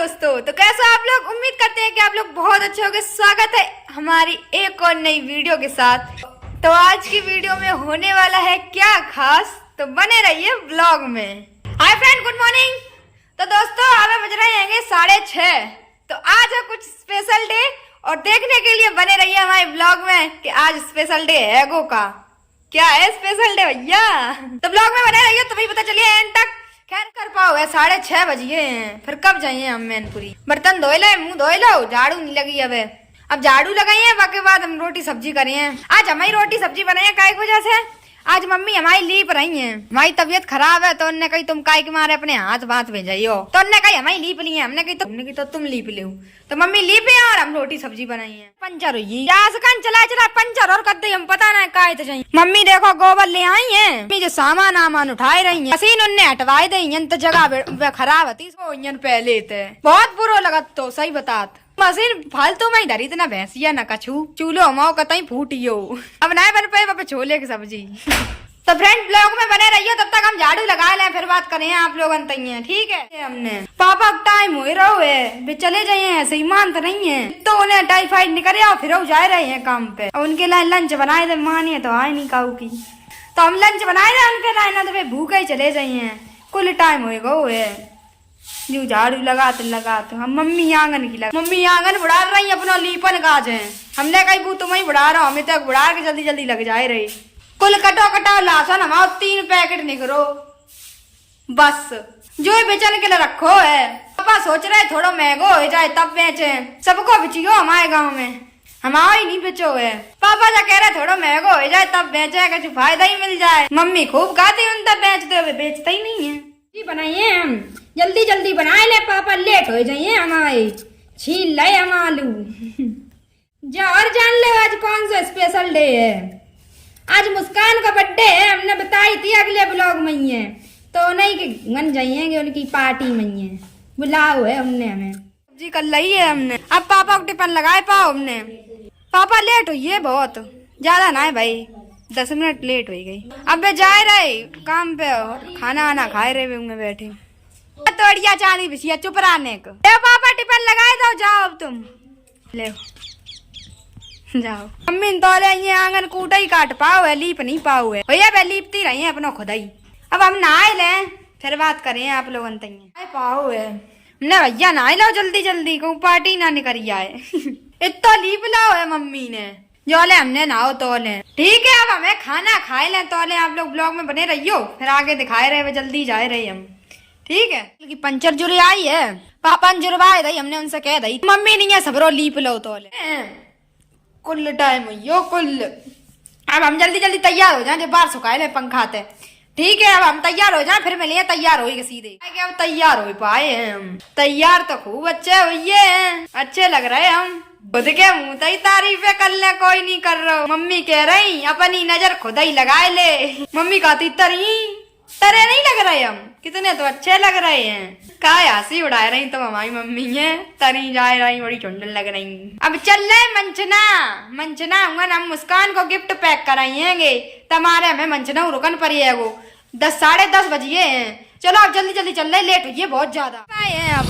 दोस्तों, तो कैसे आप लोग? उम्मीद करते हैं कि आप लोग बहुत अच्छे होंगे। स्वागत है हमारी एक और नई वीडियो के साथ। तो आज की वीडियो में होने वाला है क्या खास, तो बने रहिए ब्लॉग में। Hi friend, good morning. तो दोस्तों अभी बज रहे हैं 6:30। तो आज है कुछ स्पेशल डे और देखने के लिए बने रहिए हमारे ब्लॉग में कि आज स्पेशल डे है गो का। क्या है स्पेशल डे भैया? तो ब्लॉग में बने रहिए तभी पता चलिए एंड तक। खैर कर पाओ, 6:30 बजिए हैं, फिर कब जाइए हम मैनपुरी। बर्तन धोए लो, मुंह धोए लो, झाड़ू नहीं लगी अब झाड़ू लगाई है। बाकी बाद हम रोटी सब्जी करें हैं। आज हमारी रोटी सब्जी बनाई है काय की वजह से, आज मम्मी हमारी लीप रही है। हमारी तबीयत खराब है तो उनने कही तुम काय के मारे अपने हाथ बात भेजाइयो, तो उनने कही हमारी लीप ली है। हमने कही तो तुम लीप ले, तो मम्मी लीपे और हम रोटी सब्जी बनाई है। पंचर हुई चला पंचर और कर हम पता नहीं काय तो चाहिए। मम्मी देखो गोबर ले आई है, मम्मी जो सामान आमान उठाई रही है। मशीन उनने हटवाई दी तो जगह खराब होती पहले थे, बहुत बुरा लगा। तो सही बात, मशीन फालतू में ही धरी इतना भैंसिया न कछू चूल्हो हमाओ कतई फूटियो। अब नहीं बन पाए पापा छोले की सब्जी। तो फ्रेंड ब्लॉग में बने रहियो, तब तक हम झाड़ू लगा ले फिर बात करें आप लोग अंतइए, ठीक है। हमने पापा टाइम हो रहा है, वे चले जाए हैं, सही मान तो नहीं है तो उन्हें टाइफाइड निकले और फिर जा रहे हैं काम पे। और उनके लिए लंच बनाए थे, मानिए तो आए नहीं काऊ की, तो हम लंच बनाए रहे उनके लिए ना, तो वे भूखे ही चले जाए हैं। कुल टाइम हो जो झाड़ू लगाते हम मम्मी आंगन की मम्मी आंगन बुढ़ा रही अपना लीपन काज है। हमने कही वो तुम्हें बुढ़ा रहा, हमें तक बुढ़ा के जल्दी जल्दी लग जाए रही। कुल कटाओ लासन हमारा 3 पैकेट निकलो बस, जो बेचने के लिए रखो है। पापा सोच रहे थोड़ा महंगो हो जाए तब बेचे, सबको बेचियो हमारे गाँव में, हमारा ही नहीं बेचो है। पापा जो कह रहे थोड़ा महंगो हो जाए तब बेचे, कुछ फायदा ही मिल जाए। मम्मी खूब खाती उन तब बेचते हुए, बेचते ही नहीं है। बनाइए हम जल्दी जल्दी बनाए ले, पापा लेट हो जाइए हमारे। छील ले हम आलू। जा और जान ले आज कौन सा स्पेशल डे है। आज मुस्कान का बर्थडे है, हमने बताई थी अगले ब्लॉग में ही है, तो नहीं कि गन जाइए उनकी पार्टी में ही है, बुलाओ है हमने। हमें सब्जी कर ली है हमने, अब पापा को टिफिन लगाए पाओ हमने। पापा लेट हुई है बहुत ज्यादा ना है भाई, 10 मिनट लेट हो गई। अब वे जा रहे काम पे, खाना वाना खाए रहे होंगे बैठे। तोड़िया चांदी बिछिया चुप रहने को। पापा टिफिन लगाए दो, जाओ अब तुम ले जाओ। मम्मी तो ये आंगन कूटा ही काट पाओ है, लीप नहीं पाओ है भैया, वे लीपती रही है अपना खुद ही। अब हम नहाए ले फिर बात करें आप लोग अंतइए पाओ है। हमने भैया नहाए लो जल्दी जल्दी, को पार्टी ना निकल जाए। इतना लीप लाओ है मम्मी ने, जो ले हमने नहाओ तो ले, ठीक है। अब हमें खाना खाए ले तो ले, आप लोग ब्लॉग में बने रहियो, फिर आगे दिखाए रहे जल्दी जाए रहे हम, ठीक है। कि पंचर जुड़े आई है, पापा ने जुड़वाए दई, हमने उनसे कह दई मम्मी नहीं है सबरो लीप लो तो ले। कुल टाइम यो कुल। अब हम जल्दी जल्दी तैयार हो जाए, जब बाहर सुखाए ले पंखाते, ठीक है। अब हम तैयार हो जाए फिर मिलिए, तैयार हो सीधे। अब तैयार हो पाए हैं हम, तैयार तो खूब अच्छे हुए हैं, अच्छे लग रहे हम। खुद के मुंह तई तारीफे कर ले, कोई नहीं कर रहा। मम्मी कह रही अपनी नजर खुद ही लगाए ले। मम्मी कहती तरे नहीं लग रहे हम, कितने तो अच्छे लग रहे हैं। काय हंसी उड़ा रही तो हमारी मम्मी है, तरी जा रही बड़ी चुंडन लग रही। अब चल रहे मंचना हुआ, हम मुस्कान को गिफ्ट पैक कराएंगे, तुम्हारे हमें मंचना रुकन पड़ेगा। 10 साढ़े 10 बजिए हैं, चलो अब जल्दी जल्दी चल रहे, लेट हुई बहुत ज्यादा। अब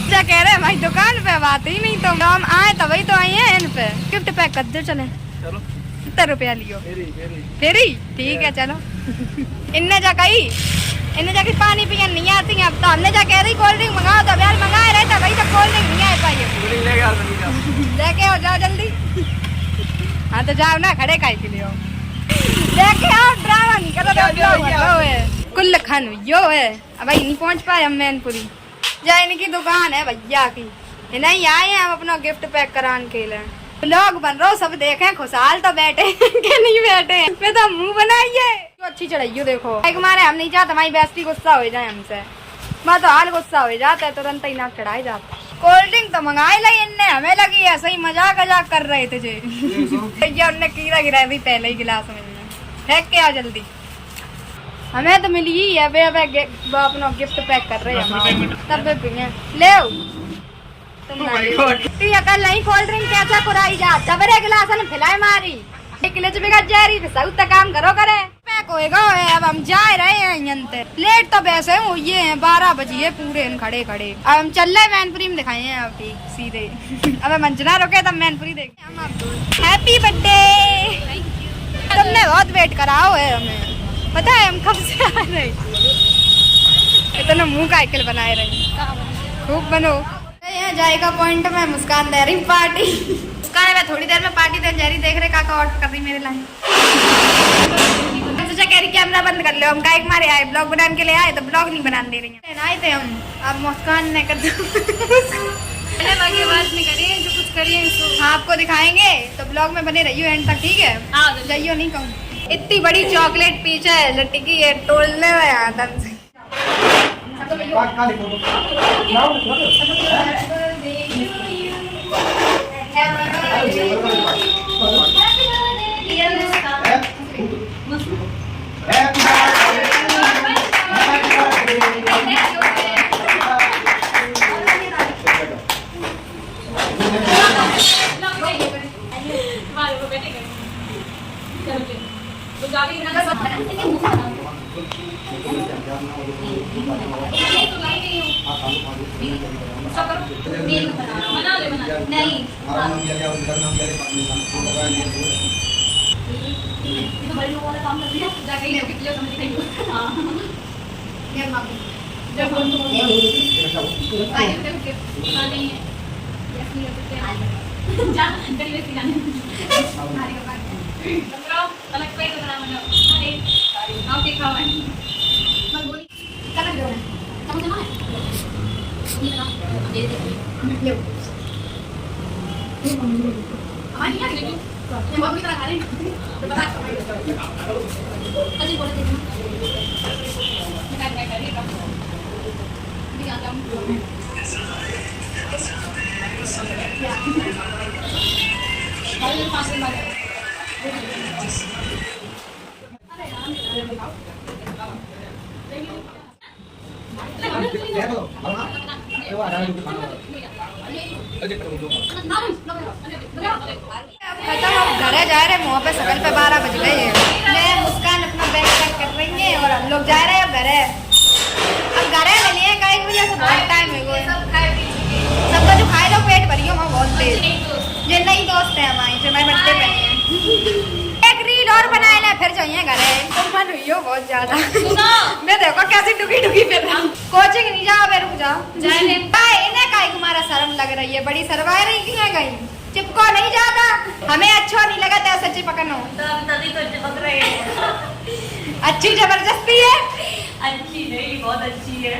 क्या कह रहे हैं भाई, दुकान पे बात ही नहीं, तो हम आए तभी तो आए हैं। इन पे गिफ्ट पैक कर दो, चले चलो। कितना रुपया लियो? फेरी ठीक है चलो। इन्ने जाके पानी पियन नहीं आती है, अब तो हमने जा कह रही कोल्ड ड्रिंक मंगाओ, तो यार मंगाए रहे तो भाई तो कोल्ड ड्रिंक नहीं आ पाई। लेके आओ जाओ जल्दी। हाँ तो जाओ ना, खड़े काहे के लिए हो, लेके आओ, ड्रामा नहीं करो। कुल खान यो है, अब भाई नहीं पहुँच पाए हम मैनपुरी। जा इनकी दुकान है भैया की, नहीं आए हैं हम अपना गिफ्ट पैक कराने के लिए। लोग बन रहा सब देखें खुशहाल तो बैठे के नहीं बैठे पे तो मुंह बनाइए। तो अच्छी चढ़ाइयो देखो, एक मारे हम नहीं चाहते हमारी बेस्टी गुस्सा हो जाए हमसे, मैं तो हाल गुस्सा हो जाता है तुरंत ही नाक चढ़ाई जाता। कोल्ड ड्रिंक तो मंगाई ली इनने, हमें लगी ऐसे ही मजाक कर रहे थे भैया, उनने कीड़ा गिरा दी पहले ही गिलास में, फेंक के आओ जल्दी। हमें तो मिली ही है, वे अपना गिफ्ट पैक कर रहे हैं तब ले अकल नहीं। कोल्ड ड्रिंक कैसा कुराई जा, सबरे गिलास फैलाए मारी, एक किलो बिगड़ जा रही, सब काम करो करे। होएगा। अब हम जा रहे हैं यंत्र लेट तो वैसे हुई है 12 बजे पूरे खड़े खड़े। अब हम चल रहे मैनपुरी में दिखाए हैं अब ठीक सीधे। अब मंचना रुके तब मैनपुरी देखे हम। अब हैप्पी बर्थडे, तुमने बहुत वेट कराओ है हमें, पता है हम कब से आ रहे। इतना मुंह का आइकल बनाए रहे, खूब बनो। यहाँ जाएगा पॉइंट में मुस्कान दे रही पार्टी। मुस्कान मैं थोड़ी देर में पार्टी देने जा रही, देख रहे काका ऑर्डर कर रही मेरे लाइन। सोचा कह रही कैमरा बंद कर लो, हम काहे मारे आए ब्लॉग बनाने के लिए आए तो ब्लॉग नहीं बनाने दे रही हैं। आए थे हम, अब मुस्कान ने कर दो बाकी बात नहीं करिए, जो कुछ करिए हाँ आपको दिखाएंगे तो ब्लॉग में बने रहियो एंड तक, ठीक है। जाइयो नहीं कहूँ। इतनी बड़ी चॉकलेट पीछे है लट्टी की है, तोड़ने में आदम से। घरे जा रहे मुँह पे सकल पे 12 बज गए। मैं मुस्कान अपना बैग पैक कर रही है और हम लोग जा रहे हैं अब घरे। अब घरे मिलिए कई वजह से बहुत टाइम हो गया। सबका जो खाए लो पेट भरियो वहाँ बहुत तेज। ये नई दोस्त है हमारी जो मैं बर्थडे पे एक रील और बनाए ले फिर चाहिए घरे। तुम मन हुई हो बहुत ज्यादा। मैं देखो कैसे डुगी डुगी फिर कोचिंग नहीं जाओ मैं रुक जाओ इन्हें काहे तुम्हारा शर्म लग रही है, बड़ी शर्मा रही क्यों गई। चिपको नहीं जाता, हमें अच्छा नहीं लगा था सच्ची पकड़ो तभी तो चिपक रहे हैं। अच्छी जबरदस्ती है, अच्छी नहीं बहुत अच्छी है।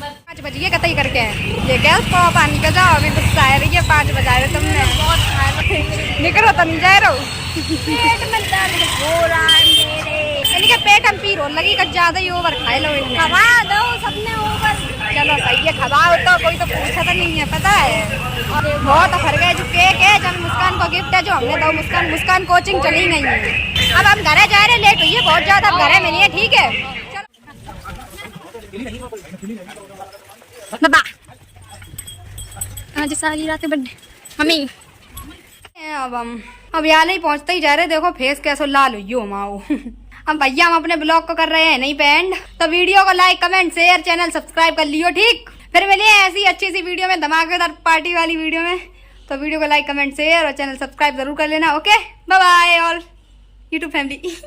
5 बजे कतई करके ये क्या उसको पानी का जाओ अभी गुस्सा आ रही है। 5 बजा रहे तुमने बहुत निकलो तो नहीं जा रहे हो। पेट में दर्द हो रहा है मेरे, इनके पेट हम पी रो लगी का ज्यादा ही ओवर खाए लो इन्हें। खवा दो सबने ओवर, चलो सही है खवाओ तो कोई तो पूछा तो नहीं है पता है। और बहुत फर गए जो केक है जब मुस्कान को गिफ्ट है जो हमने दो मुस्कान कोचिंग चली नहीं है। अब हम घरे जा रहे लेट हुई है बहुत ज्यादा, अब घरे मिलिए ठीक है। बाबा आज सारी रात बर्थडे मम्मी। अब यहाँ नहीं पहुँचते ही जा रहे, देखो फेस कैसो लाल हुई हो माओ। हम भैया हम अपने ब्लॉग को कर रहे हैं नहीं पेंड, तो वीडियो को like comment share channel subscribe कर लियो ठीक। फिर मिलिए ऐसी अच्छी सी वीडियो में धमाकेदार पार्टी वाली वीडियो में। तो वीडियो को लाइक कमेंट शेयर और चैनल सब्सक्राइब जरूर कर लेना। Okay bye bye all YouTube family.